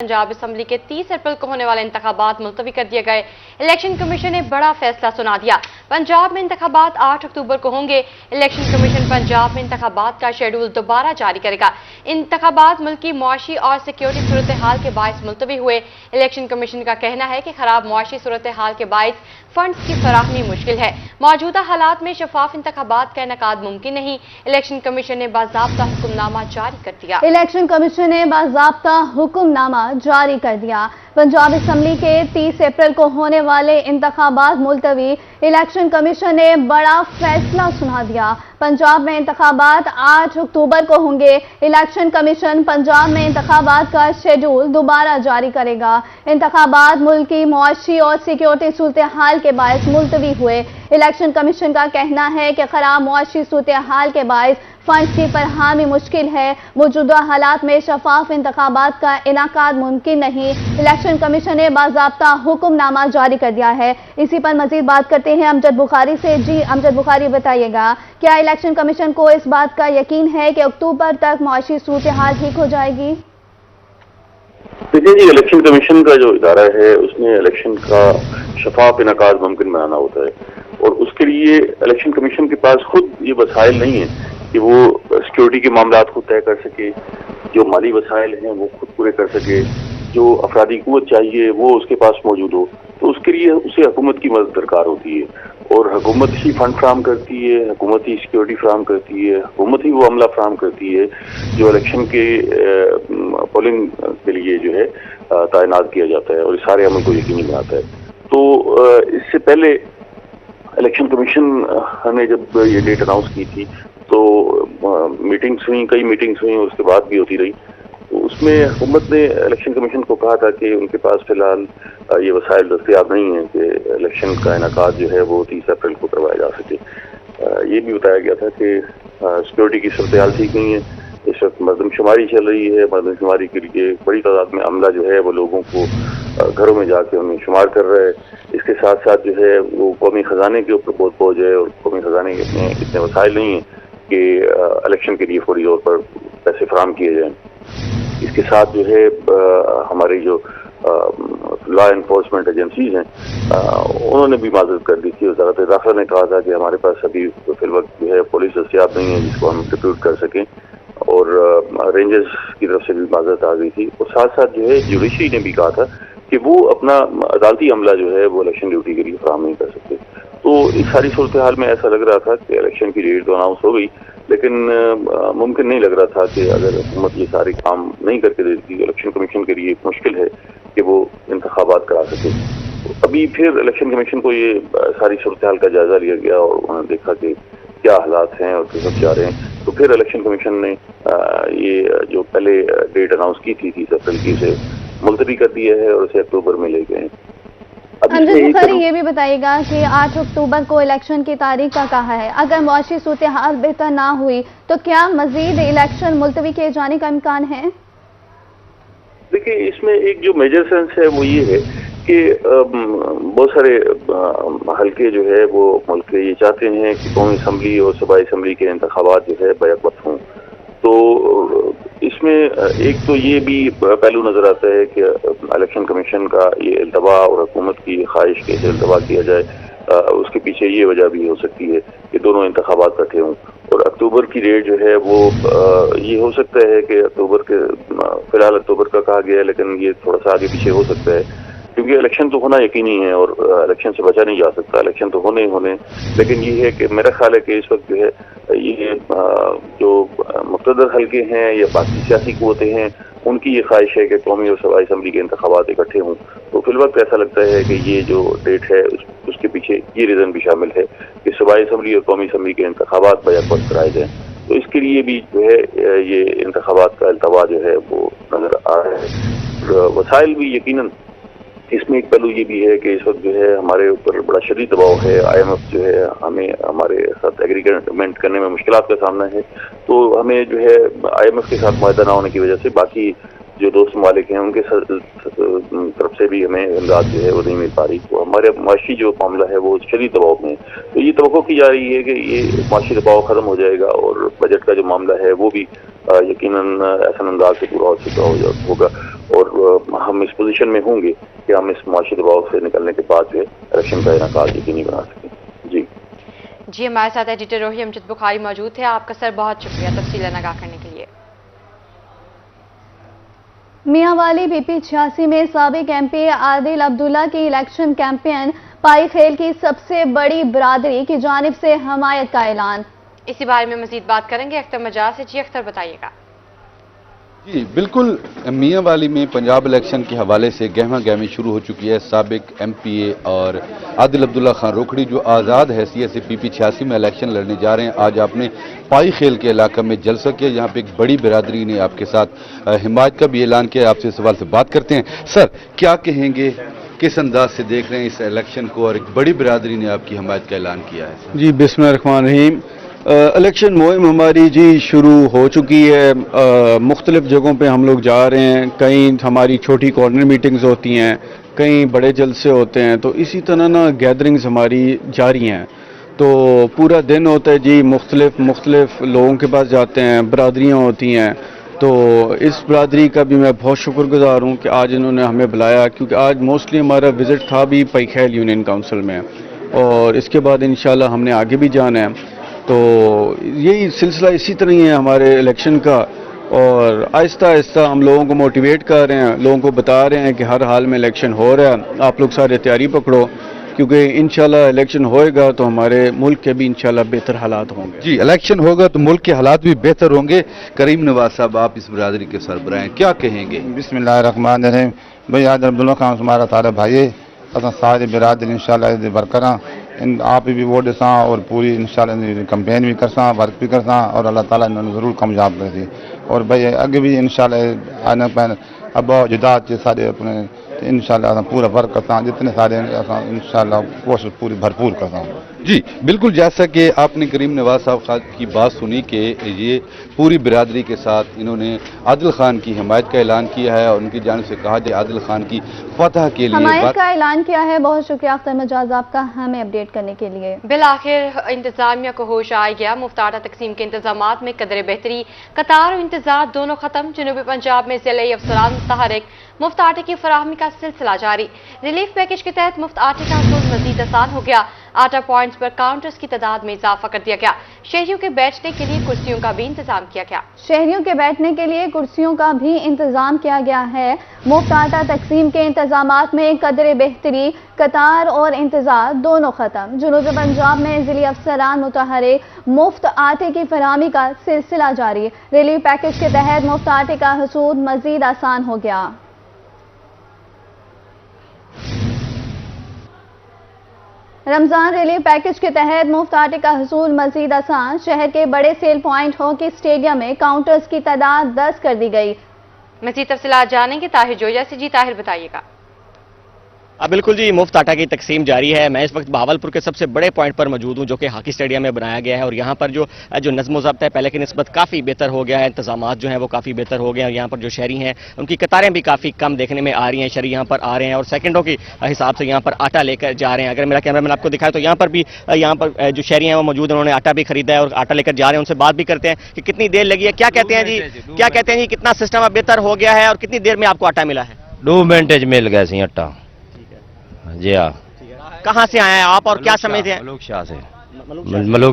Punjab assembly के 30 अप्रैल को होने वाले इंतखाबात मुलतवी कर दिए गए। इलेक्शन कमीशन ने बड़ा फैसला सुना दिया। पंजाब में इंतखाबात 8 अक्टूबर को होंगे। इलेक्शन कमीशन पंजाब में इंतखाबात का शेड्यूल दोबारा जारी करेगा। इंतखाबात मुल्क की मुआशी और सिक्योरिटी सूरत हाल के बायस मुलतवी हुए। इलेक्शन कमीशन का कहना है कि खराब मुआशी सूरत हाल के बायस फंड्स की फराहमी मुश्किल है। मौजूदा हालात में शफाफ इंतखाबात का इनेकाद मुमकिन नहीं। इलेक्शन कमीशन ने बाज़ाब्ता हुक्मनामा जारी कर दिया। इलेक्शन कमीशन ने बाज़ाब्ता हुक्मनामा जारी कर दिया। पंजाब असम्बली के 30 अप्रैल को होने वाले इंतखाबात मुलतवी। इलेक्शन कमीशन ने बड़ा फैसला सुना दिया। पंजाब में इंतखाबात 8 अक्टूबर को होंगे। इलेक्शन कमीशन पंजाब में इंतखाबात का शेड्यूल दोबारा जारी करेगा। इंतखाबात मुल्क की मुआशी और सिक्योरिटी सूरत हाल के बायस मुलतवी हुए। इलेक्शन कमीशन का कहना है कि खराब मुआशी सूरत हाल के बायस फंड्स की फराहमी मुश्किल है। मौजूदा हालात में शफाफ इंतखाबात का इनेकाद मुमकिन नहीं। इलेक्शन कमीशन ने बाज़ाब्ता हुक्मनामा जारी कर दिया है। इसी पर मजीद बात करते हैं अमजद बुखारी से। जी अमजद बुखारी, बताइएगा, क्या इलेक्शन कमीशन को इस बात का यकीन है कि अक्टूबर तक मुआशी सूरत हाल ठीक हो जाएगी? देखिए जी, इलेक्शन कमीशन का जो इदारा है उसमें इलेक्शन का शफाफ इनेकाद मुमकिन बनाना होता है, और उसके लिए इलेक्शन कमीशन के पास खुद ये वसाइल नहीं है कि वो सिक्योरिटी के मामला खुद तय कर सके, जो माली वसाइल हैं वो खुद पूरे कर सके, जो अफरादी कुव्वत चाहिए वो उसके पास मौजूद हो। तो उसके लिए उसे हुकूमत की मदद दरकार होती है, और हुकूमत ही फंड फ्राहम करती है, हुकूमत ही सिक्योरिटी फ्राहम करती है, हुकूमत ही वो अमला फ्राहम करती है जो इलेक्शन के पोलिंग के लिए जो है तैनात किया जाता है, और इस सारे अमल को यकीनी बनाता है। तो इससे पहले इलेक्शन कमीशन ने जब ये डेट अनाउंस की थी तो मीटिंग्स हुई, कई मीटिंग्स हुई, और उसके बाद भी होती रही। तो उसमें हुकूमत ने इलेक्शन कमीशन को कहा था कि उनके पास फिलहाल ये वसाइल दस्तयाब नहीं है कि इलेक्शन का इनेकाद जो है वो 30 अप्रैल को करवाया जा सके। ये भी बताया गया था कि सिक्योरिटी की सूरत हाल ठीक नहीं है। इस वक्त मरदमशुमारी चल रही है। मरदमशुमारी के लिए बड़ी तादाद में अमला जो है वो लोगों को घरों में जाके उन्हें शुमार कर रहा है। इसके साथ साथ जो है वो कौमी खजाने के ऊपर बहुत बोझ है, और कौमी खजाने में इतने वसाइल नहीं है कि इलेक्शन के लिए फौरी तौर पर पैसे फराहम किए जाएं। इसके साथ जो है हमारी जो लॉ एनफोर्समेंट एजेंसीज हैं उन्होंने भी माजरत कर दी थी। वज़ारत दाखिला ने कहा था कि हमारे पास अभी फिल वक्त जो है पुलिस दस्तयाब नहीं है जिसको हम डिप्यूट कर सकें, और रेंजर्स की तरफ से भी माजरत आ गई थी। और साथ साथ जो है जुडिशरी ने भी कहा था कि वो अपना अदालती अमला जो है वो इलेक्शन ड्यूटी के लिए फराहम नहीं कर सकते। तो इस सारी सूरत हाल में ऐसा लग रहा था कि इलेक्शन की डेट तो अनाउंस हो गई, लेकिन मुमकिन नहीं लग रहा था कि अगर हुकूमत ये सारे काम नहीं करके देती तो इलेक्शन कमीशन के लिए मुश्किल है कि वो इंतखाबात करा सके। तो अभी फिर इलेक्शन कमीशन को ये सारी सूरत हाल का जायजा लिया गया, और उन्होंने देखा कि क्या हालात हैं और किस जा रहे हैं। तो फिर इलेक्शन कमीशन ने ये जो पहले डेट अनाउंस की थी 30 अप्रैल की, उसे मुलतवी कर दिया है और उसे अक्टूबर में ले गए। अमजद बुखारी, ये भी बताइएगा कि 8 अक्टूबर को इलेक्शन की तारीख का कहा है। अगर मुआशी सूरत हाल बेहतर ना हुई तो क्या मजीद इलेक्शन मुलतवी किए जाने का इम्कान है? देखिए, इसमें एक जो मेजर सेंस है वो ये है कि बहुत सारे हल्के जो है वो मुल्क के ये चाहते हैं कि कौमी असम्बली और सूबाई असम्बली के इंतखाबात जो है बैक वक्त हों। तो इसमें एक तो ये भी पहलू नजर आता है कि इलेक्शन कमीशन का ये इल्तवा और हुकूमत की ख्वाहिश के इल्तवा किया जाए, उसके पीछे ये वजह भी हो सकती है कि दोनों इंतखाबात इकट्ठे हों। और अक्टूबर की डेट जो है वो ये हो सकता है कि अक्टूबर के फिलहाल अक्टूबर का कहा गया है, लेकिन ये थोड़ा सा आगे पीछे हो सकता है, क्योंकि इलेक्शन तो होना यकीनी है और इलेक्शन से बचा नहीं जा सकता। इलेक्शन तो होने ही होने, लेकिन ये है कि मेरा ख्याल है कि इस वक्त जो है ये जो मुक़्तदर हल्के हैं या बाकी सियासी क़ुव्वतें हैं उनकी ये ख्वाहिश है कि कौमी और सूबाई असम्बली के इंतखाबात इकट्ठे हों। तो फिल वक्त ऐसा लगता है कि ये जो डेट है उसके पीछे ये रीज़न भी शामिल है कि सूबाई असम्बली और कौमी असम्बली के इंतखाबात बैक वक्त कराए जाएँ। तो इसके लिए भी जो है ये इंतखाबात का इल्तवा जो है वो नज़र आ रहा है। वसाइल भी यकीनन इसमें एक पहलू ये भी है कि इस वक्त जो है हमारे ऊपर बड़ा शदीद दबाव है। IMF जो है हमें हमारे साथ एग्रीमेंट करने में मुश्किलात का सामना है। तो हमें जो है IMF के साथ मुआहदा ना होने की वजह से बाकी जो दोस्त ममालिक हैं उनके तरफ से भी हमें इमदाद जो है वो नहीं मिल पा रही। तो हमारे माशी जो मामला है वो शदीद दबाव में है। तो ये तवक्को की जा रही है कि ये माशी दबाव ख़त्म हो जाएगा और बजट का जो मामला है वो भी यकीनन ऐसा अंदाज से पूरा हो चुका होगा और हम इस पोजीशन में होंगे कि हम इस माशी दबाव से निकलने के बाद जो है इलेक्शन का इनेकाद यकीनी बना सकें। जी हमारे साथ एडिटर रोही अमजद बुखारी मौजूद थे। आपका सर बहुत शुक्रिया तफसीलन आगाह करने के लिए। मियांवाली BP 86 में साबिक MP आदिल अब्दुल्ला की इलेक्शन कैंपेन पाई खेल की सबसे बड़ी बिरादरी की जानिब से हमायत का ऐलान। इसी बारे में मजीद बात करेंगे अख्तर मजाज से। जी अख्तर बताइएगा। जी बिल्कुल, मियांवाली में पंजाब इलेक्शन के हवाले से गहमा गहमी शुरू हो चुकी है। साबिक MPA और आदिल अब्दुल्ला खान रोखड़ी जो आज़ाद हैसियत से PP 86 में इलेक्शन लड़ने जा रहे हैं, आज आपने पाई खेल के इलाके में जलसा किया, यहाँ पे एक बड़ी बिरादरी ने आपके साथ हिमायत का भी ऐलान किया। आपसे सवाल से बात करते हैं। सर क्या कहेंगे, किस अंदाज से देख रहे हैं इस इलेक्शन को और एक बड़ी बिरादरी ने आपकी हिमायत का ऐलान किया है? जी बिस्मिल्लाहिर्रहमानिर्रहीम। इलेक्शन मुहिम हमारी जी शुरू हो चुकी है। मुख्तलिफ जगहों पे हम लोग जा रहे हैं। कहीं हमारी छोटी कॉर्नर मीटिंग्स होती हैं, कहीं बड़े जलसे होते हैं, तो इसी तरह ना गैदरिंग्स हमारी जारी हैं। तो पूरा दिन होता है जी, मुख्तलिफ लोगों के पास जाते हैं, बरादरियाँ होती हैं। तो इस बरादरी का भी मैं बहुत शुक्रगुजार हूँ कि आज इन्होंने हमें बुलाया, क्योंकि आज मोस्टली हमारा विज़िट था भी पैखेल यूनियन काउंसिल में और इसके बाद इंशाल्लाह हमने आगे भी जाना है। तो यही सिलसिला इसी तरह ही है हमारे इलेक्शन का और आहिस्ता आहिस्ता हम लोगों को मोटिवेट कर रहे हैं, लोगों को बता रहे हैं कि हर हाल में इलेक्शन हो रहा है, आप लोग सारे तैयारी पकड़ो, क्योंकि इंशाल्लाह इलेक्शन होएगा तो हमारे मुल्क के भी इंशाल्लाह बेहतर हालात होंगे। जी इलेक्शन होगा तो मुल्क के हालात भी बेहतर होंगे। करीम नवाज साहब, आप इस बिरादरी के सरबराह हैं, क्या कहेंगे? बिस्मिल्लाहिर्रहमानिर्रहीम। भाई आज अब्दुल्ला खान हमारा सारा भाई असां सारे बिरादरी इंशाल्लाह बरकरां आप भी वोट ॾिसां और पूरी इंशाल्लाह कैंपेन भी करसां, वर्क भी करसां और अल्लाह ताला इन्होंने ज़रूर कामयाब करसी। और भाई अगे भी इंशाल्लाह आने पैन अब जुदात के सारे अपने इंशाल्लाह पूरा वर्क करसां, जितने सारे इंशाल्लाह कोशिश पूरी भरपूर करसां। जी बिल्कुल, जैसा कि आपने करीम नवाज साहब की बात सुनी कि ये पूरी बिरादरी के साथ इन्होंने आदिल खान की हिमायत का ऐलान किया है और उनकी जानिब से कहा कि आदिल खान की फतह के लिए हमायत का ऐलान किया है। बहुत शुक्रिया अख्तर मजाज आपका हमें अपडेट करने के लिए। बिल आखिर इंतजामिया को होश आ गया। मुफ्त आटा तकसीम के इंतजामात में कदर बेहतरी, कतार और इंतजार दोनों खत्म। जनूबी पंजाब में जिले अफसरान मुतहरिक, मुफ्त आटे की फराहमी का सिलसिला जारी। रिलीफ पैकेज के तहत मुफ्त आटे का हसूल मजीद आसान हो गया। आटा पॉइंट्स पर काउंटर्स की तादाद में इजाफा कर दिया गया। शहरियों के बैठने के लिए कुर्सियों का भी इंतजाम किया गया। शहरियों के बैठने के लिए कुर्सियों का भी इंतजाम किया गया है। मुफ्त आटा तकसीम के इंतजामात में कदर बेहतरी, कतार और इंतजार दोनों खत्म। जनूबी पंजाब में जिले अफसरान मुतहरिक, मुफ्त आटे की फराहमी का सिलसिला जारी। रिलीफ पैकेज के तहत मुफ्त आटे का हसूल मजीद आसान हो गया। रमजान रिलीफ पैकेज के तहत मुफ्त आटे का हसूल मजीद आसान। शहर के बड़े सेल पॉइंट हॉकी स्टेडियम में काउंटर्स की तादाद 10 कर दी गई। मजीद तफसीलात जानेंगे ताहिर जोया से। जी ताहिर बताइएगा। बिल्कुल जी, मुफ्त आटा की तकसीम जारी है। मैं इस वक्त बहावलपुर के सबसे बड़े पॉइंट पर मौजूद हूं जो कि हॉकी स्टेडियम में बनाया गया है और यहाँ पर जो नज़्म ज़ब्त है पहले की निस्बत काफ़ी बेहतर हो गया है। इंतजामात जो हैं वो काफ़ी बेहतर हो गए हैं और यहाँ पर जो शहरी हैं उनकी कतारें भी काफ़ी कम देखने में आ रही हैं। शहरी यहाँ पर आ रहे हैं और सेकंडों के हिसाब से यहाँ पर आटा लेकर जा रहे हैं। अगर मेरा कैमरामैन आपको दिखाए तो यहाँ पर भी जो शहरी हैं वो मौजूद हैं, उन्होंने आटा भी खरीदा है और आटा लेकर जा रहे हैं। उनसे बात भी करते हैं कि कितनी देर लगी है, क्या कहते हैं जी, क्या कहते हैं जी, कितना सिस्टम अब बेहतर हो गया है और कितनी देर में आपको आटा मिला है? 2 मिनट मिल गया सी आटा। जी हाँ। कहाँ से आए हैं आप और क्या समझते हैं? मलूक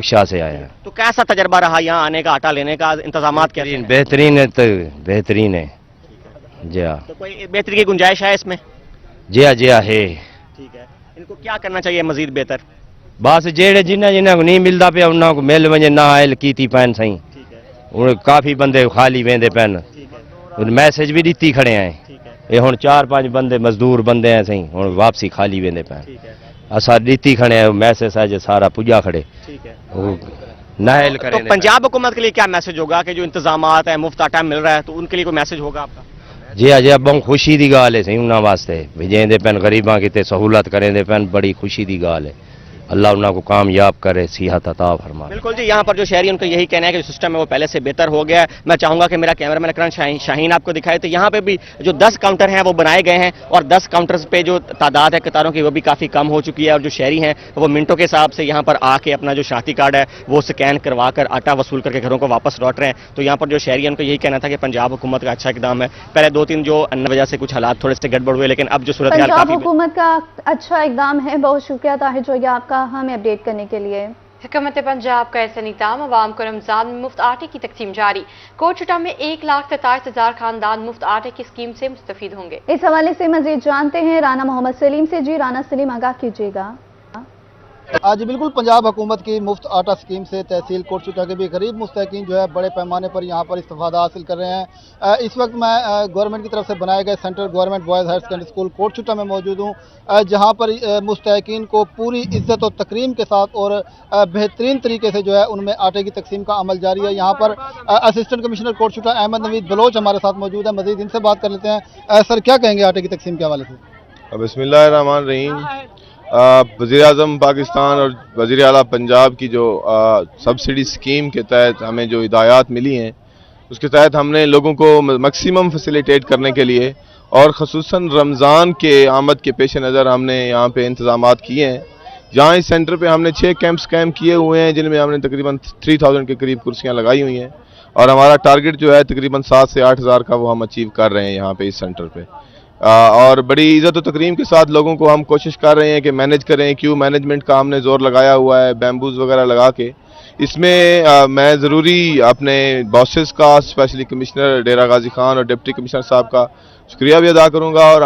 शाह से आए हैं। तो कैसा तजर्बा रहा यहाँ आने का, आटा लेने का, इंतजामात कैसे हैं? बेहतरीन है, तो बेहतरीन है। जी हाँ। तो कोई बेहतरी की गुंजाइश है इसमें? जी हाँ है। ठीक है, इनको क्या करना चाहिए मजीद बेहतर? बस जेड़े जिन्हें को नहीं मिलता पे उन्होंने मिल वजे ना आयल की पैन सही। काफी बंदे खाली वेंदे पैन, मैसेज भी दी खड़े हैं। ये हुण 4-5 बंदे मजदूर बंदे हैं सही, हुण वापसी खाली वेंदे पैन। असा दी खड़े हैं, मैसेज है सारा पुजा खड़े नायल करे। तो पंजाब हुकूमत के लिए क्या मैसेज होगा कि जो इंतजामात है, मुफ्त आटा मिल रहा है, तो उनके लिए कोई मैसेज होगा आपका? जी हाँ बहुत खुशी की गाल है सही उन्होंने वास्ते, भेजेंदे पैन गरीबां किते सहूलत करेंदे पैन, बड़ी खुशी की गाल है। अल्लाह उनको कामयाब करे, सेहत अता फरमाए। बिल्कुल जी, यहाँ पर जो शहरी उनका यही कहना है कि जो सिस्टम है वो पहले से बेहतर हो गया है। मैं चाहूंगा कि मेरा कैमरामैन अकरम शाहीन आपको दिखाए, तो यहाँ पे भी जो 10 काउंटर हैं वो बनाए गए हैं और 10 काउंटर्स पे जो तादाद है कतारों की वो भी काफी कम हो चुकी है और जो शहरी हैं वो मिनटों के हिसाब से यहाँ पर आके अपना जो शादी कार्ड है वो स्कैन करवा कर आटा वसूल करके घरों को वापस लौट रहे हैं। तो यहाँ पर जो शहरी है उनको यही कहना था कि पंजाब हुकूमत का अच्छा इकदाम है। पहले 2-3 जो अन्य वजह से कुछ हालात थोड़े से गड़बड़ हुए, लेकिन अब जो सूरत हाल पंजाब हुकूमत का अच्छा इकदाम है। बहुत शुक्रिया ताहिर जोया आपका हमें अपडेट करने के लिए। हुकूमत पंजाब का ऐसा निज़ाम, अवाम को रमजान में मुफ्त आटे की तकसीम जारी। कोटशुटा में 1,27,000 खानदान मुफ्त आटे की स्कीम से मुस्तफीद होंगे। इस हवाले से मजीद जानते हैं राना मोहम्मद सलीम से। जी राना सलीम, आगाह कीजिएगा। आज बिल्कुल पंजाब हुकूमत की मुफ्त आटा स्कीम से तहसील कोटशुटा के भी गरीब मुस्तकीन जो है बड़े पैमाने पर यहाँ पर इस्तेफादा हासिल कर रहे हैं। इस वक्त मैं गवर्नमेंट की तरफ से बनाए गए central government boys higher secondary school Kotshuta में मौजूद हूँ, जहाँ पर मुस्तकीन को पूरी इज्जत और तकरीम के साथ और बेहतरीन तरीके से जो है उनमें आटे की तकसीम का अमल जारी है। यहाँ पर असिस्टेंट कमिश्नर कोटशुटा अहमद नवीद बलोच हमारे साथ मौजूद है। मजीद इनसे बात कर लेते हैं। सर, क्या कहेंगे आटे की तकसीम के हवाले से? बिस्मिल्लाहिर्रहमानिर्रहीम। वज़ीर आज़म पाकिस्तान और वज़ीर आला पंजाब की जो सब्सिडी स्कीम के तहत हमें जो हिदायत मिली हैं उसके तहत हमने लोगों को मैक्सिमम फैसिलिटेट करने के लिए और ख़ुसूसन रमज़ान के आमद के पेश नज़र हमने यहाँ पे इंतज़ामात किए हैं। जहाँ इस सेंटर पे हमने 6 कैंप्स किए हुए हैं जिनमें हमने तकरीबन 3000 के करीब कुर्सियाँ लगाई हुई हैं और हमारा टारगेट जो है तकरीबन 7 से 8 हज़ार का वो हम अचीव कर रहे हैं यहाँ पे इस सेंटर पे। और बड़ी इज़्ज़त और तकरीम के साथ लोगों को हम कोशिश कर रहे हैं कि मैनेज करें। क्यों मैनेजमेंट का हमने ज़ोर लगाया हुआ है, बैम्बूज वगैरह लगा के। इसमें मैं ज़रूरी अपने बॉसेस का, स्पेशली कमिश्नर डेरा गाजी खान और डिप्टी कमिश्नर साहब का शुक्रिया भी अदा करूँगा और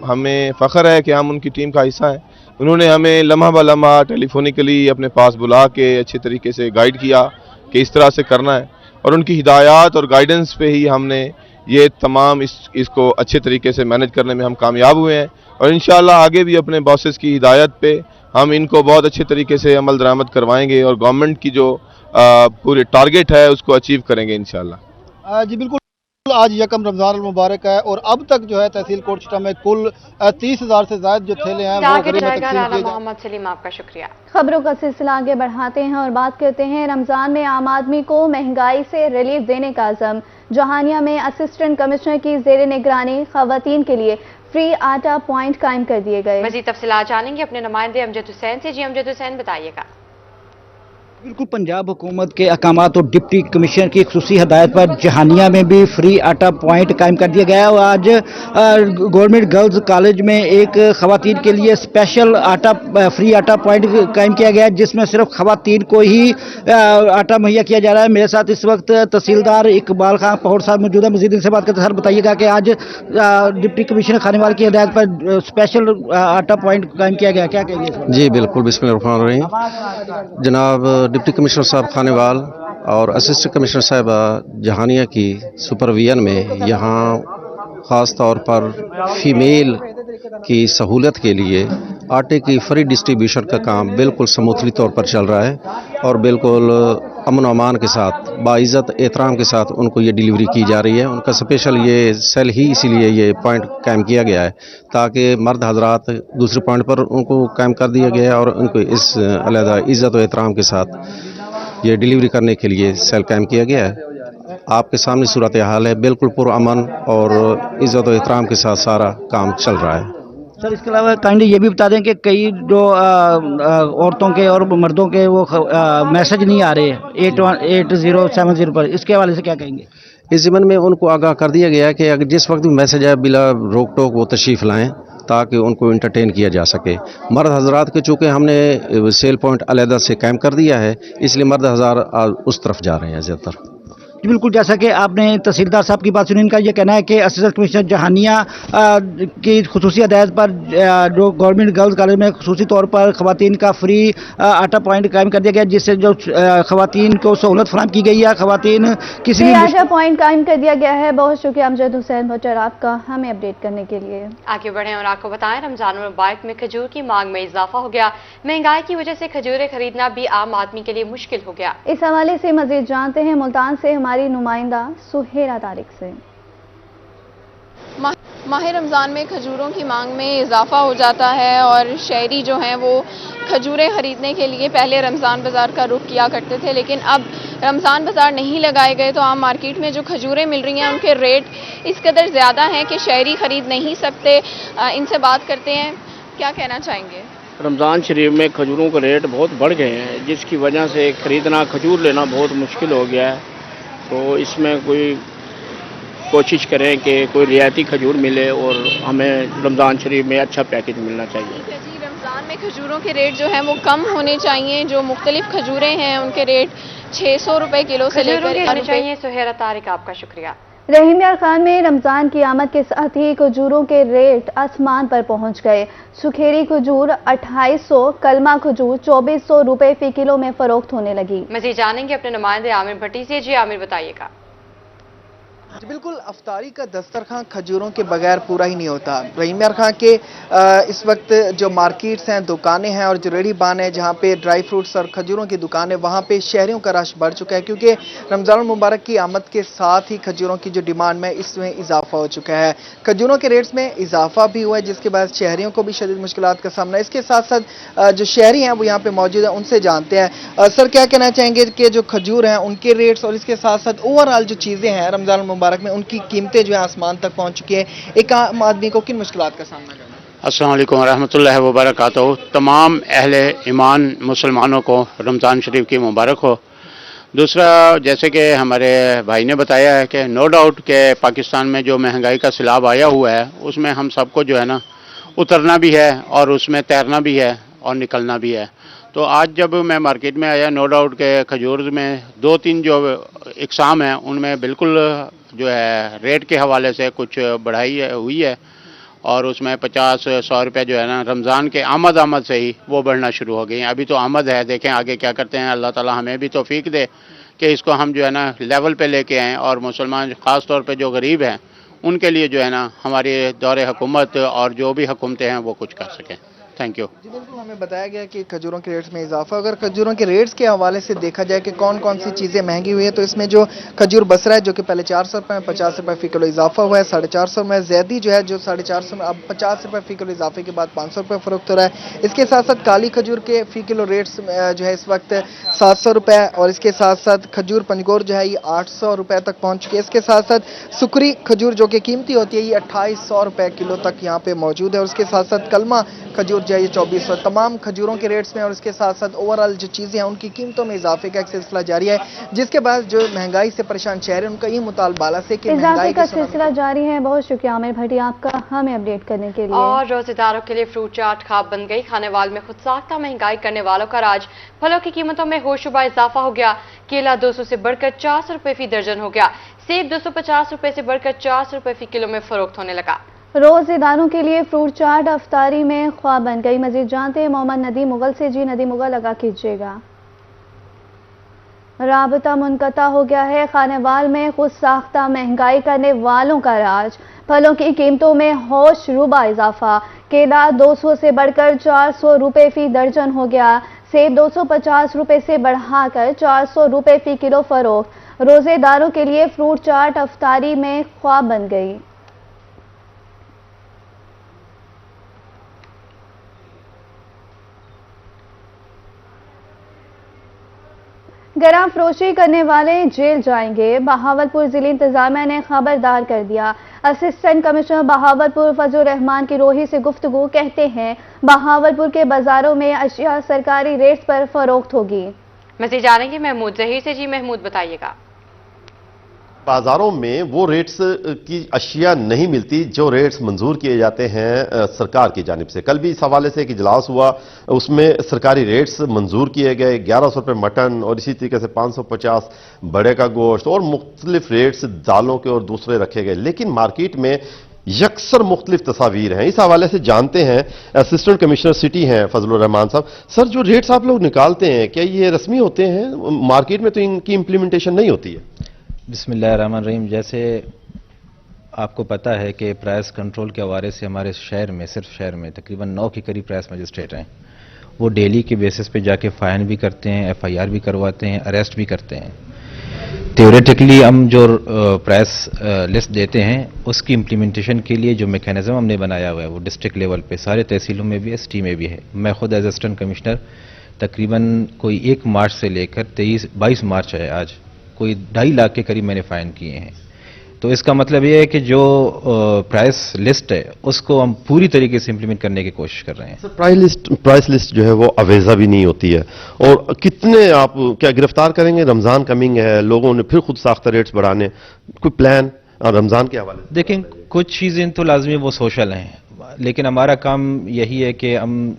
हमें फ़ख्र है कि हम उनकी टीम का हिस्सा हैं। उन्होंने हमें लम्हा ब लम्हा टेलीफोनिकली अपने पास बुला के अच्छे तरीके से गाइड किया कि इस तरह से करना है और उनकी हिदायत और गाइडेंस पे ही हमने ये तमाम इसको अच्छे तरीके से मैनेज करने में हम कामयाब हुए हैं और इंशाअल्लाह आगे भी अपने बॉसेस की हिदायत पे हम इनको बहुत अच्छे तरीके से अमल दरामद करवाएंगे और गवर्नमेंट की जो पूरे टारगेट है उसको अचीव करेंगे इंशाअल्लाह। जी बिल्कुल, आज यकम रमज़ान मुबारक है और अब तक जो है तहसील कोटशुटा में कुल 30,000 से ज्यादा जो थैले हैं वो गरीब में तकसीम किए मोहम्मद सलीम, आपका शुक्रिया। खबरों का सिलसिला आगे बढ़ाते हैं और बात करते हैं रमजान में आम आदमी को महंगाई से रिलीफ देने का अज़म। जहानिया में असिस्टेंट कमिश्नर की ज़ेर निगरानी खवातीन के लिए फ्री आटा पॉइंट कायम कर दिए गए। मज़ीद तफसीलात जानेंगे अपने नुमाइंदे अमजद हुसैन से। जी अमजद हुसैन, बताइएगा। बिल्कुल, पंजाब हुकूमत के अहकामात और डिप्टी कमिश्नर की खुसूसी हदायत पर जहानिया में भी फ्री आटा पॉइंट कायम कर दिया गया है और आज गवर्नमेंट गर्ल्स कॉलेज में एक खवातीन के लिए स्पेशल फ्री आटा पॉइंट कायम किया गया है जिसमें सिर्फ खवातीन को ही आटा मुहैया किया जा रहा है। मेरे साथ इस वक्त तहसीलदार इकबाल खान पहौड़ साहब मौजूद है। मजीद इनसे बात करते हैं। सर, बताइएगा कि आज डिप्टी कमिश्नर खानेवाल की हदायत पर स्पेशल आटा पॉइंट कायम किया गया, क्या कहेंगे? जी बिल्कुल, बिस्मिल्लाहिर्रहमानिर्रहीम। जनाब डिप्टी कमिश्नर साहब खानेवाल और असिस्टेंट कमिश्नर साहब जहानिया की सुपरविजन में यहाँ ख़ास तौर पर फीमेल की सहूलत के लिए आटे की फ्री डिस्ट्रीब्यूशन का काम बिल्कुल समूथली तौर पर चल रहा है और बिल्कुल अमन अमान के साथ बाइज़्ज़त एहतराम के साथ उनको ये डिलीवरी की जा रही है। उनका स्पेशल ये सेल ही इसीलिए ये पॉइंट कायम किया गया है ताकि मर्द हजरात दूसरे पॉइंट पर उनको कायम कर दिया गया है और उनको इस अलहदा इज़्ज़त और एहतराम के साथ ये डिलीवरी करने के लिए सेल कायम किया गया है। आपके सामने सूरत हाल है, बिल्कुल पुरअमन और इज़्ज़त और एहतराम के साथ सारा काम चल रहा है। सर, इसके अलावा काइंडली ये भी बता दें कि कई जो औरतों के और मर्दों के वो मैसेज नहीं आ रहे हैं 8070 पर, इसके हवाले से क्या कहेंगे? इस ज़िम्मन में उनको आगाह कर दिया गया कि अगर जिस वक्त भी मैसेज आए बिला रोक टोक वो तशरीफ़ लाएँ ताकि उनको इंटरटेन किया जा सके। मर्द हजरात के चूँकि हमने सेल पॉइंट अलहदा से कायम कर दिया है इसलिए मर्द हज़ार उस तरफ जा रहे हैं ज़्यादातर। जी बिल्कुल, जैसा कि आपने तहसीलदार साहब की बात सुनी, इनका यह कहना है कि असिस्टेंट कमिश्नर जहानिया की खुसूसी हदायत पर जो गवर्नमेंट गर्ल्स कॉलेज में खुसूसी तौर पर खवातीन का फ्री आटा पॉइंट कायम कर दिया गया जिससे जो खवातीन को सहूलत फराहम की गई है। खवातीन किसी भी आटा पॉइंट कायम कर दिया गया है। बहुत शुक्रिया अमजद हुसैन भट्टर आपका हमें अपडेट करने के लिए। आगे बढ़ें और आपको बताएं, रमजान मुबारक में खजूर की मांग में इजाफा हो गया। महंगाई की वजह से खजूरें खरीदना भी आम आदमी के लिए मुश्किल हो गया। इस हवाले से मजीद जानते हैं मुल्तान से हमारी नुमाइंदा सुहेरा तारिक से। माह रमज़ान में खजूरों की मांग में इजाफा हो जाता है और शहरी जो हैं वो खजूरें ख़रीदने के लिए पहले रमज़ान बाज़ार का रुख किया करते थे, लेकिन अब रमज़ान बाज़ार नहीं लगाए गए तो आम मार्केट में जो खजूरें मिल रही हैं उनके रेट इस कदर ज़्यादा हैं कि शहरी ख़रीद नहीं सकते। इनसे बात करते हैं, क्या कहना चाहेंगे? रमज़ान शरीफ में खजूरों के रेट बहुत बढ़ गए हैं, जिसकी वजह से ख़रीदना, खजूर लेना बहुत मुश्किल हो गया है। तो इसमें कोई कोशिश करें कि कोई रियायती खजूर मिले और हमें रमज़ान शरीफ में अच्छा पैकेज मिलना चाहिए। जी, रमज़ान में खजूरों के रेट जो हैं वो कम होने चाहिए। जो मुख्तलिफ खजूरें हैं उनके रेट 600 रुपए किलो से लेकर होने चाहिए। सुहेरा तारिक, आपका शुक्रिया। रहीम यार खान में रमजान की आमद के साथ ही खजूरों के रेट आसमान पर पहुंच गए। सुखेरी खजूर 2800, कलमा खजूर 2400 रुपए फी किलो में फरोख्त होने लगी। मज़ीद जानेंगे अपने नुमाइंदे आमिर भट्टी से। जी आमिर, बताइएगा। बिल्कुल, अफ्तारी का दस्तरखान खजूरों के बगैर पूरा ही नहीं होता। रहीम यार खान के इस वक्त जो मार्केट्स हैं, दुकानें हैं और जो रेडी बान है जहां पे ड्राई फ्रूट्स और खजूरों की दुकानें, वहां पे शहरियों का रश बढ़ चुका है क्योंकि रमज़ान मुबारक की आमद के साथ ही खजूरों की जो डिमांड में इसमें इजाफा हो चुका है। खजूरों के रेट्स में इजाफा भी हुआ है जिसके बाद शहरियों को भी शदीद मुश्किलात का सामना है। इसके साथ साथ जो शहरी हैं वो यहाँ पे मौजूद है, उनसे जानते हैं। सर, क्या कहना चाहेंगे कि जो खजूर हैं उनके रेट्स और इसके साथ साथ ओवरऑल जो चीज़ें हैं रमज़ान मुबारक में उनकी कीमतें जो है आसमान तक पहुंच चुकी है, एक आम आदमी को किन मुश्किलात का सामना करना है? अस्सलाम वालेकुम रहमतुल्लाहि व बरकातहू। तमाम अहले ईमान मुसलमानों को रमज़ान शरीफ की मुबारक हो। दूसरा, जैसे कि हमारे भाई ने बताया है कि नो डाउट के पाकिस्तान में जो महंगाई का सैलाब आया हुआ है उसमें हम सबको जो है ना उतरना भी है और उसमें तैरना भी है और निकलना भी है। तो आज जब मैं मार्केट में आया, नो डाउट के खजूर में 2-3 जो इकसाम हैं उनमें बिल्कुल जो है रेट के हवाले से कुछ बढ़ाई हुई है और उसमें 50-100 रुपये जो है ना रमज़ान के आमद से ही वो बढ़ना शुरू हो गई हैं। अभी तो आमद है, देखें आगे क्या करते हैं। अल्लाह ताला हमें भी तौफीक दे कि इसको हम जो है ना लेवल पे लेके आएँ और मुसलमान ख़ास तौर पे जो गरीब हैं उनके लिए जो है ना हमारी दौरे हुकूमत और जो भी हुकूमतें हैं वो कुछ कर सकें। Thank you. जी बिल्कुल, हमें बताया गया कि खजूरों के रेट्स में इजाफा। अगर खजूरों के रेट्स के हवाले से देखा जाए कि कौन कौन सी चीज़ें महंगी हुई है तो इसमें जो खजूर बसरा है जो कि पहले 400 रुपये में 50 रुपये फी किलो इजाफा हुआ है, 450 में। जैदी जो है जो 450 में अब 50 रुपये फी किलो इजाफे के बाद 500 रुपये फरोख्त हो रहा है। इसके साथ साथ काली खजूर के फी किलो रेट्स जो है इस वक्त 700 रुपये और इसके साथ साथ खजूर पंजगोर जो है ये 800 रुपये तक पहुँच चुकी है। इसके साथ साथ सुकरी खजूर जो कि कीमती होती है ये 2800 रुपये किलो तक यहाँ पे मौजूद है और उसके साथ साथ कलमा खजूर जो है ये 2400। तमाम खजूरों के रेट्स में और इसके साथ साथ ओवरऑल जो चीज़ें हैं उनकी कीमतों में इजाफे का एक सिलसिला जारी है, जिसके बाद जो महंगाई से परेशान शहर है उनका ये मुतालबा से कि इजाफे का सिलसिला जारी है। बहुत शुक्रिया आमिर भट्टी आपका हमें अपडेट करने के लिए। और रोजेदारों के लिए फ्रूट चाट खाब बन गई। खाने वाल में खुद साख्ता महंगाई करने वालों का राज। फलों की कीमतों में होशुबा इजाफा हो गया। केला 200 से बढ़कर 400 रुपए फी दर्जन हो गया। सेब 250 रुपए से बढ़कर 400 रुपए फी किलो में फरोख्त होने लगा। रोजेदारों के लिए फ्रूट चाट अफ्तारी में ख्वाब बन गई। मजीद जानते हैं मोहम्मद नदीम मुगल से। जी नदीम मुगल, लगा कीजिएगा। राबता मुनक़ता हो गया है। खानेवाल में खुद साख्ता महंगाई करने वालों का राज। फलों की कीमतों में होशरुबा इजाफा। केला 200 से बढ़कर 400 रुपए फी दर्जन हो गया। सेब 250 रुपए से बढ़ाकर 400 रुपए फी किलो फरोख्त। रोजेदारों के लिए फ्रूट चाट अफ्तारी में ख्वाब बन गई। गरा फरोशी करने वाले जेल जाएंगे। बहावलपुर जिले इंतजामिया ने खबरदार कर दिया। असिस्टेंट कमिश्नर बहावलपुर फजल रहमान की रोही से गुफ्तगू, कहते हैं बहावलपुर के बाजारों में अशिया सरकारी रेट्स पर फरोख्त होगी। मज़ीद जानेंगे महमूद जहीर से। जी महमूद, बताइएगा। बाजारों में वो रेट्स की अशिया नहीं मिलती जो रेट्स मंजूर किए जाते हैं सरकार की जानिब से। कल भी इस हवाले से एक इजलास हुआ, उसमें सरकारी रेट्स मंजूर किए गए। 1100 रुपये मटन और इसी तरीके से 550 बड़े का गोश्त और मुख्तलिफ रेट्स दालों के और दूसरे रखे गए। लेकिन मार्केट में यकसर मुख्तलिफ तस्वीर हैं। इस हवाले से जानते हैं असिस्टेंट कमिश्नर सिटी हैं फजल रहमान साहब। सर, जो रेट्स आप लोग निकालते हैं क्या ये रस्मी होते हैं? मार्केट में तो इनकी इम्प्लीमेंटेशन नहीं होती है। बिस्मिल्लाहिर्रहमानिर्रहीम। जैसे आपको पता है कि प्राइस कंट्रोल के हवाले से हमारे शहर में, सिर्फ शहर में तकरीबन 9 के करीब प्राइस मजिस्ट्रेट हैं। वो डेली के बेसिस पे जाके फाइन भी करते हैं, FIR भी करवाते हैं, अरेस्ट भी करते हैं। थियोरेटिकली हम जो प्राइस लिस्ट देते हैं उसकी इम्प्लीमेंटेशन के लिए जो मैकेनिज्म हमने बनाया हुआ है वो डिस्ट्रिक्ट लेवल पे सारे तहसीलों में भी है, ST में भी है। मैं खुद एज असिस्टेंट कमिश्नर तकरीबन कोई 1 मार्च से लेकर 22 मार्च है आज, कोई 2.5 लाख के करीब मैंने फाइन किए हैं। तो इसका मतलब ये है कि जो प्राइस लिस्ट है उसको हम पूरी तरीके से इंप्लीमेंट करने की कोशिश कर रहे हैं। सर प्राइस लिस्ट जो है वो अवेजा भी नहीं होती है, और कितने आप क्या गिरफ्तार करेंगे? रमजान कमिंग है, लोगों ने फिर खुद साख्ता रेट्स बढ़ाने, कोई प्लान रमजान के हवाले से? देखें, कुछ चीज़ें तो लाजमी वो सोशल हैं, लेकिन हमारा काम यही है कि हम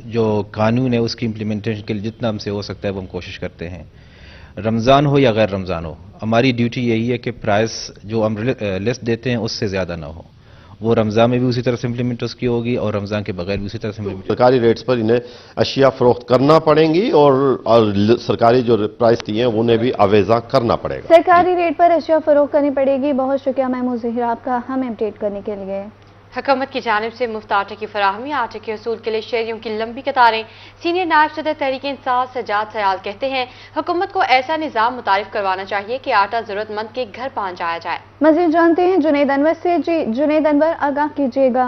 जो कानून है उसकी इम्प्लीमेंटेशन के लिए जितना हमसे हो सकता है वो हम कोशिश करते हैं। रमज़ान हो या गैर रमज़ान हो, हमारी ड्यूटी यही है कि प्राइस जो हम लिस्ट देते हैं उससे ज़्यादा ना हो। वो रमज़ान में भी उसी तरह से इम्प्लीमेंट उसकी होगी और रमज़ान के बगैर भी उसी तरह से इम्प्लीमेंट। सरकारी रेट्स पर इन्हें अशिया फरोख्त करना पड़ेंगी और सरकारी जो प्राइस दी हैं उन्हें भी अवेजा करना पड़ेगा। सरकारी रेट पर अशिया फरोख्त करनी पड़ेगी। बहुत शुक्रिया महमूद ज़हीर आपका हमें अपडेट करने के लिए। हुकूमत की जानिब से मुफ्त आटे की फराहमी, आटे के असूल के लिए शहरियों की लंबी कतारें। सीनियर नायब सदर तहरीक इंसाफ सजाद सयाल कहते हैं, हुकूमत को ऐसा निज़ाम मुतारिफ करवाना चाहिए कि आटा जरूरतमंद के घर पहुंचाया जाए। मज़ीद जानते हैं जुनैद अनवर से। जी जुनैद अनवर, आगाह कीजिएगा।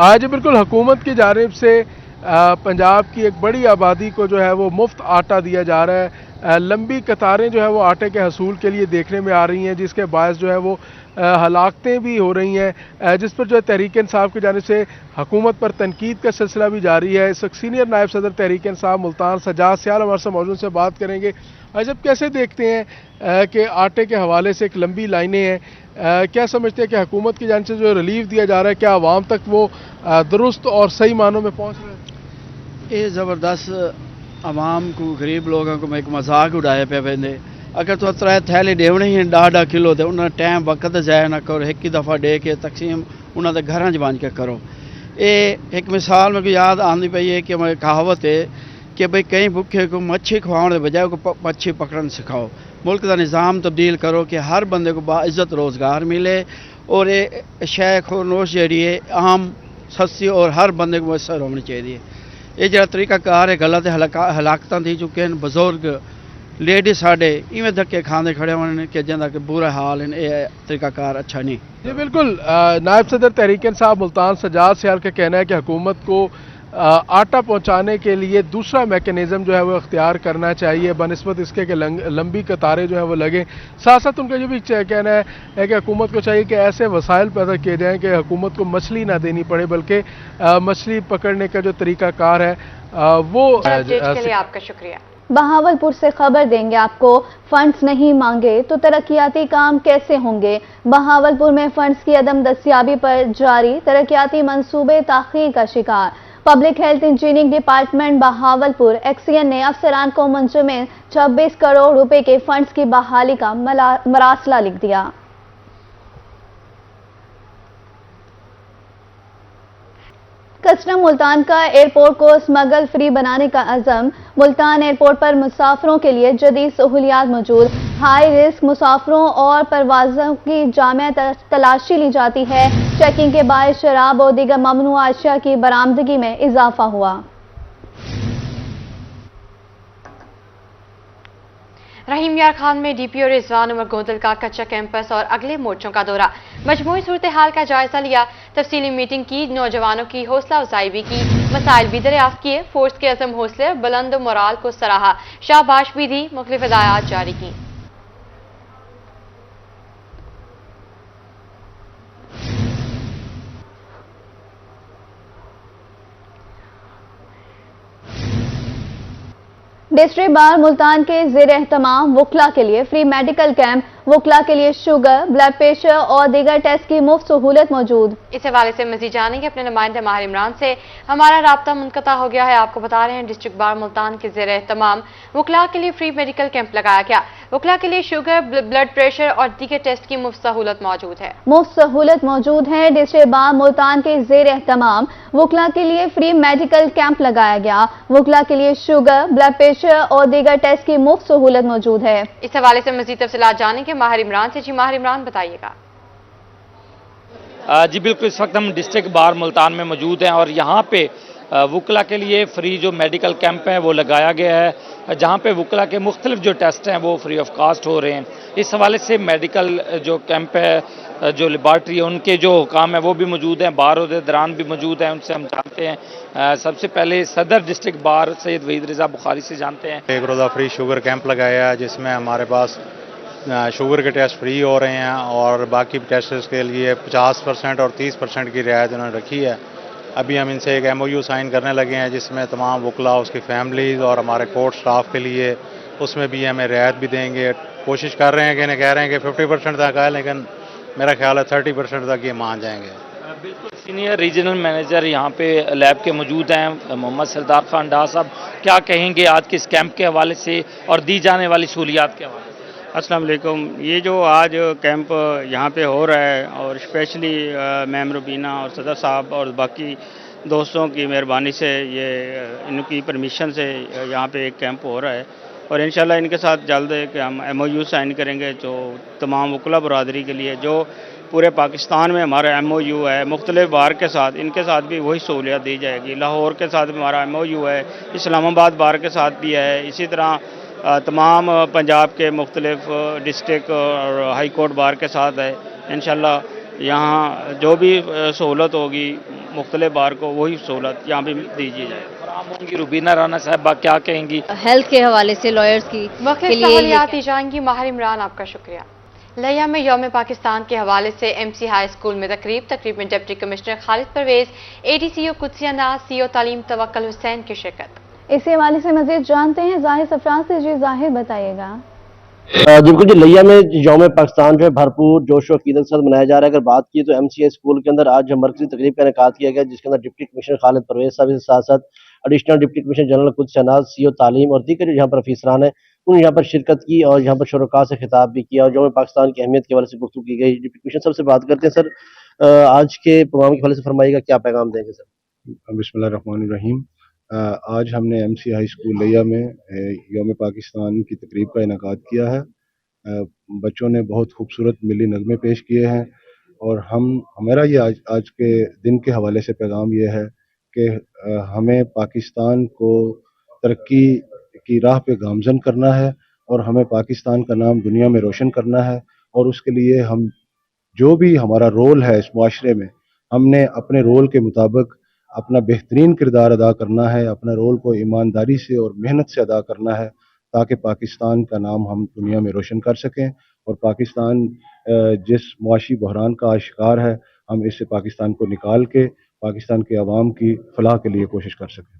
आज बिल्कुल हुकूमत की जानिब से पंजाब की एक बड़ी आबादी को जो है वो मुफ्त आटा दिया जा रहा है। लंबी कतारें जो है वो आटे के हसूल के लिए देखने में आ रही हैं, जिसके बायस जो है वो हलाकतें भी हो रही हैं, जिस पर जो है तहरीक इंसाफ की जानिब से हुकूमत पर तनकीद का सिलसिला भी जारी है। इस सीनियर नायब सदर तहरीक इंसाफ मुल्तान सजाद सयाल हमारे साथ मौजूद से बात करेंगे। जब कैसे देखते हैं कि आटे के हवाले से एक लंबी लाइनें हैं, क्या समझते हैं कि हुकूमत की जानिब से जो रिलीफ दिया जा रहा है क्या आवाम तक वो दुरुस्त और सही मानों में पहुँच रहा है? ये ज़बरदस्त आवाम को, गरीब लोगों को एक मजाक उड़ाया पे वेंदे। अगर तो 3 थैले देवने ही 10 किलो तो उन्हें टाइम वक्त जाया ना करो, एक ही दफ़ा दे के तकसीम उन्होंने घर च बन के करो। ये एक मिसाल में याद आती पई है कि मैं कहावत है कि भाई कई भुखे को मच्छी खवाने के बजाय को मच्छी पकड़न सिखाओ। मुल्क का निज़ाम तब्दील करो कि हर बंदे को बाइज़्ज़त रोज़गार मिले और ये शय खोनोश जी है आम सस्ती और हर बंदे को मुयसर होनी चाहिए। ये जो तरीकाकार है गलत हलाकत थी चुके हैं। बजुर्ग लेडी साढ़े इवें धक्के खाते खड़े होने के जिंदा के बुरा हाल है, ये तरीकाकार अच्छा नहीं। जी बिल्कुल, नायब सदर तहरीक इंसाफ मुल्तान सजाद सयाल का कहना है कि हुकूमत को आटा पहुंचाने के लिए दूसरा मैकेनिज्म जो है वो इख्तियार करना चाहिए बनिस्बत इसके कि लंबी कतारें जो है वो लगें। साथ साथ उनका ये भी कहना है कि हुकूमत को चाहिए कि ऐसे वसाइल पैदा किए जाएँ कि हुकूमत को मछली ना देनी पड़े, बल्कि मछली पकड़ने का जो तरीकाकार है वो। अपडेट के लिए आपका शुक्रिया। बहावलपुर से खबर देंगे आपको। फंड्स नहीं मांगे तो तरक्याती काम कैसे होंगे? बहावलपुर में फंड्स की अदम दस्तियाबी पर जारी तरक्याती मंसूबे ताखीर का शिकार। Public health engineering department Bahawalpur XEN ने अफसरान को मंजूर में 26 करोड़ रुपए के फंड्स की बहाली का मरासला लिख दिया। कस्टम मुल्तान का एयरपोर्ट को स्मगल फ्री बनाने का अज़म। मुल्तान एयरपोर्ट पर मुसाफिरों के लिए जदीद सहूलियात मौजूद। हाई रिस्क मुसाफिरों और परवाज़ों की जामिया तलाशी ली जाती है। चेकिंग के बाद शराब और दीगर ममनुआ अशिया की बरामदगी में इजाफा हुआ। रहीम यार खान में डीपीओ रिजवान उमर गोंदल का कच्चा कैंपस और अगले मोर्चों का दौरा। मजमूई सूरत हाल का जायजा लिया, तफसीली मीटिंग की, नौजवानों की हौसला अफजाई भी की, मसाइल भी दरियाफ्त किए, फोर्स के अज़म हौसले और बुलंद मोराल को सराहा, शाबाश भी दी, मुख्तलिफ हिदायत जारी की। डिस्ट्रिक्ट बार मुल्तान के ज़ेर एहतमाम वकला के लिए फ्री मेडिकल कैंप। वकला के लिए शुगर, ब्लड प्रेशर और दीगर टेस्ट की मुफ्त सहूलत मौजूद। इस हवाले से मजीद जानेंगे अपने नुमाइंदे माहिर इमरान से। हमारा राब्ता मुनक़ता हो गया है। आपको बता रहे हैं डिस्ट्रिक्ट बार मुल्तान के ज़ेर एहतमाम वकला के लिए फ्री मेडिकल कैंप लगाया गया। वकला के लिए शुगर, ब्लड प्रेशर और दीगर टेस्ट की मुफ्त सहूलत मौजूद है। मुफ्त सहूलत मौजूद है। डिस्ट्रिक्ट बार मुल्तान के ज़ेर एहतमाम वकला के लिए फ्री मेडिकल कैंप लगाया गया। वकला के लिए शुगर, ब्लड प्रेशर और दीगर टेस्ट की मुफ्त सहूलत मौजूद है। इस हवाले से मजीद तफसीलात जानेंगे माहिर इमरान से। जी माहिर इमरान, बताइएगा। जी बिल्कुल, इस वक्त हम डिस्ट्रिक्ट बार मुल्तान में मौजूद हैं और यहाँ पे वकला के लिए फ्री जो मेडिकल कैंप है वो लगाया गया है, जहाँ पे वकला के मुख्तलिफ जो टेस्ट हैं वो फ्री ऑफ कास्ट हो रहे हैं। इस हवाले से मेडिकल जो कैंप है, जो लेबॉर्ट्री है, उनके जो हुकाम है वो भी मौजूद हैं, बार दौरान भी मौजूद हैं, उनसे हम जानते हैं। सबसे पहले सदर डिस्ट्रिक्ट बार सैयद वहीद रज़ा बुखारी से जानते हैं। एक रोज़ा फ्री शुगर कैंप लगाया है जिसमें हमारे पास शुगर के टेस्ट फ्री हो रहे हैं और बाकी टेस्ट के लिए 50% और 30% की रियायत उन्होंने रखी है। अभी हम इनसे एक MOU साइन करने लगे हैं जिसमें तमाम वकला, उसकी फैमिलीज़ और हमारे कोर्ट स्टाफ के लिए उसमें भी हमें रियायत भी देंगे। कोशिश कर रहे हैं कि इन्हें कह रहे हैं कि 50% तक है, लेकिन मेरा ख्याल है 30% तक ये मान जाएंगे। बिल्कुल, सीनियर रीजनल मैनेजर यहाँ पे लैब के मौजूद हैं, मोहम्मद सरदार खान डार साहब, क्या कहेंगे आज के इस कैंप के हवाले से और दी जाने वाली सहूलियात के हवाले से? अस्सलाम वालेकुम। ये जो आज कैंप यहाँ पे हो रहा है और स्पेशली मैम रुबीना और सदर साहब और बाकी दोस्तों की मेहरबानी से, ये इनकी परमिशन से यहाँ पे एक कैंप हो रहा है और इंशाल्लाह इनके साथ जल्द है कि हम MOU साइन करेंगे जो तमाम वकला बरादरी के लिए, जो पूरे पाकिस्तान में हमारा MOU है मुख्तलिफ बार के साथ, इनके साथ भी वही सहूलियत दी जाएगी। लाहौर के साथ भी हमारा MOU है, इस्लामाबाद बार के साथ भी है, इसी तरह तमाम पंजाब के मुख्तलिफ डिस्ट्रिक्ट और हाई कोर्ट बार के साथ है। इंशाल्लाह यहाँ जो भी सहूलत होगी मुख्तलिफ बार को, वही सहूलत यहाँ भी दीजिए जाए। रुबीना राना साहब क्या कहेंगी? हेल्थ के हवाले से लॉयर्स की के लिए सहूलियात दी जाएंगी। माहिर इमरान, आपका शुक्रिया। लिया में यौम पाकिस्तान के हवाले से MC हाई स्कूल में तकरीब में deputy commissioner Khalid Parvez, ADCO Qudsia Naz, CO तालीम तवक्कल हुसैन की शिरकत। इसी हवाले से मजीद जानते हैं जाहिर सफरान से। जी जाहिर, बताइएगा। बिल्कुल जी, लिया में यौम पाकिस्तान जो है भरपूर जोश और अकीदत के साथ मनाया जा रहा है। अगर बात की तो MCI स्कूल के अंदर आज मरकजी तकरीब का इनेकाद किया गया जिसके अंदर डिप्टी कमिश्नर खालिद परवेज साहब के साथ साथ additional deputy commissioner general Qudsia Naz, CO तालीम और दीगर यहाँ पर अफीसरान है, उन्होंने यहाँ पर शिरकत की और यहाँ पर शुरका से खिताब भी किया और यौम पाकिस्तान की अहमियत के हवाले से गुफ्तगू की गई। डिप्टी कमिश्नर साहब से बात करते हैं। सर, आज के प्रोग्राम के हवाले से फरमाइएगा, क्या पैगाम देंगे सर? बिस्मिल्लाहिर्रहमानिर्रहीम। आज हमने MC हाई स्कूल लिया में यौम पाकिस्तान की तकरीब का इनेकाद किया है। बच्चों ने बहुत खूबसूरत मिली नगमे पेश किए हैं और हमारा ये आज के दिन के हवाले से पैगाम ये है कि हमें पाकिस्तान को तरक्की की राह पे गामजन करना है और हमें पाकिस्तान का नाम दुनिया में रोशन करना है और उसके लिए हम जो भी हमारा रोल है इस मुआशरे में, हमने अपने रोल के मुताबिक अपना बेहतरीन किरदार अदा करना है, अपने रोल को ईमानदारी से और मेहनत से अदा करना है ताकि पाकिस्तान का नाम हम दुनिया में रोशन कर सकें और पाकिस्तान जिस मुआशी बहरान का शिकार है, हम इससे पाकिस्तान को निकाल के पाकिस्तान के अवाम की फलाह के लिए कोशिश कर सकें।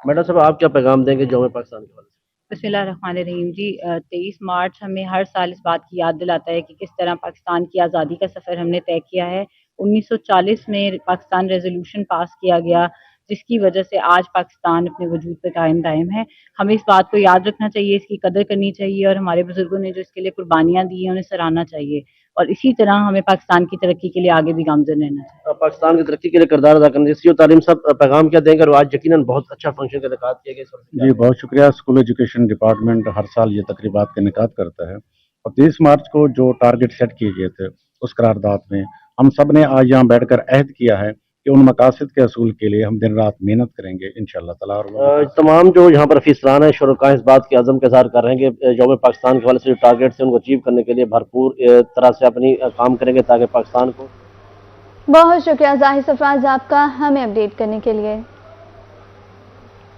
मैडम साहब, आप क्या पैगाम देंगे यौम पाकिस्तान के हवाले से? बिस्मिल्लाहिर्रहमानिर्रहीम। जी, 23 मार्च हमें हर साल इस बात की याद दिलाता है कि किस तरह पाकिस्तान की आज़ादी का सफ़र हमने तय किया है। 1940 में पाकिस्तान रेजोल्यूशन पास किया गया जिसकी वजह से आज पाकिस्तान अपने वजूद पे कायम दायम है। हमें इस बात को याद रखना चाहिए, इसकी कदर करनी चाहिए और हमारे बुजुर्गों ने जो इसके लिए कुर्बानियाँ दी हैं उन्हें सराहना चाहिए और इसी तरह हमें पाकिस्तान की तरक्की के लिए आगे भी गामजन रहना चाहिए। पाकिस्तान की तरक्की के लिए किरदार अदा करने CO तालीम साहब पैगाम क्या देंगे? और आज यकीनन बहुत अच्छा फंक्शन का इनेकाद किया गया। जी, बहुत शुक्रिया। स्कूल एजुकेशन डिपार्टमेंट हर साल ये तकरीबात का इनेकाद करता है और 23 मार्च को जो टारगेट सेट किए गए थे उस करारदाद में हम सब ने आज यहाँ बैठकर अहद किया है कि उन मकासद के असूल के लिए हम दिन रात मेहनत करेंगे इंशाअल्लाह ताला। और तमाम जो यहाँ पर अफीसरान है शुरका इस बात के अज़म के इज़हार कर रहे हैं कि यौम पाकिस्तान के हवाले से जो टारगेट है उनको अचीव करने के लिए भरपूर तरह से अपनी काम करेंगे ताकि पाकिस्तान को। बहुत शुक्रिया जाहिर सफराज आपका हमें अपडेट करने के लिए।